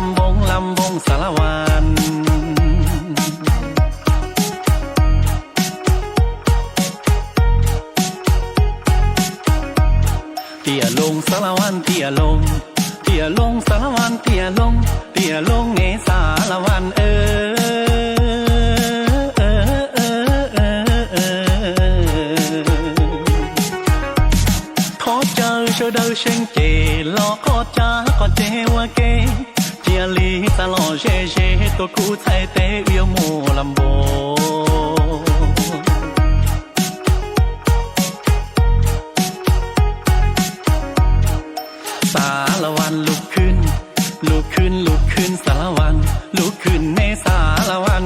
ำวงสารวันเตี่ยลงสารวันเตี่ยลงเตี่ยลงสารวันเตี่ยลงเตี่ยลงเนสารวันcho đâu sinh chê lo có cha có chê hoa kê chia ly ta lo dê dê tôi cũ thay tế yêu mùa làm bồสารวันลุกขึ้นลุกขึ้นลุกขึ้นสารวันลุกขึ้นในสารวัน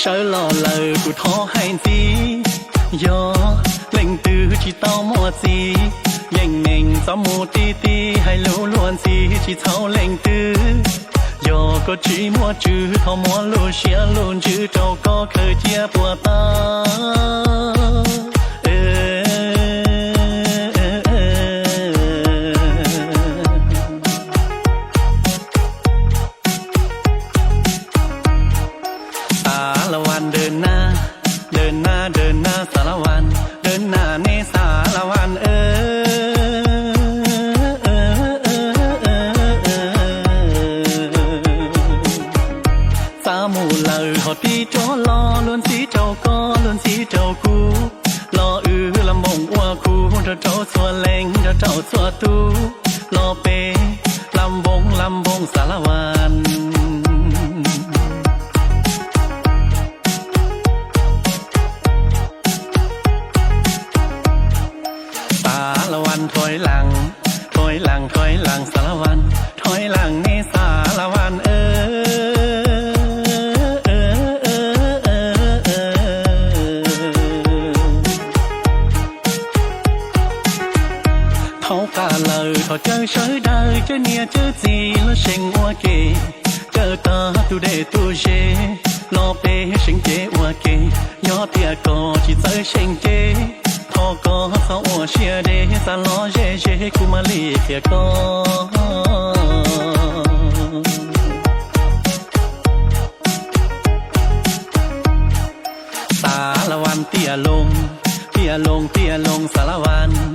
sợ lo lời của thó hành gì do lệnh từ chỉ tao mua gì dành mình tao mua ti ti hay lũ luôn gì chỉ thao lệnh từ do có chỉ mua chữ thao mua lũ xia luôn chữ trâu có khơi chia bùa taเดินหน้าเดินหน้าเดินหน้าสารวันเดินหน้าในสารวันสามูเลยหอดที่จอรอล้วนสีเจ้าก็ล้วนสีเจ้ากูรอลำบงอ้วคูเจ้าสัวเล็งเจ้าสัวตูรอเปลำบงสารวันถอยหลังถอยหลังถอยหลังสารวันถอยหลังในสารวันเท่ากันเลยพอเจอเฉยได้เจอเนี่ยเจอจีแล้วเชิงว่าเกเจอตาตูเดตูเจรอเปเชิงเจว่าเกยอดเตียก็จีเจอเชิงเจthọ có sao ủa chia để ta lo dễ dễ cũng mà lì kia cóสารวันเตี่ยลงสารวัน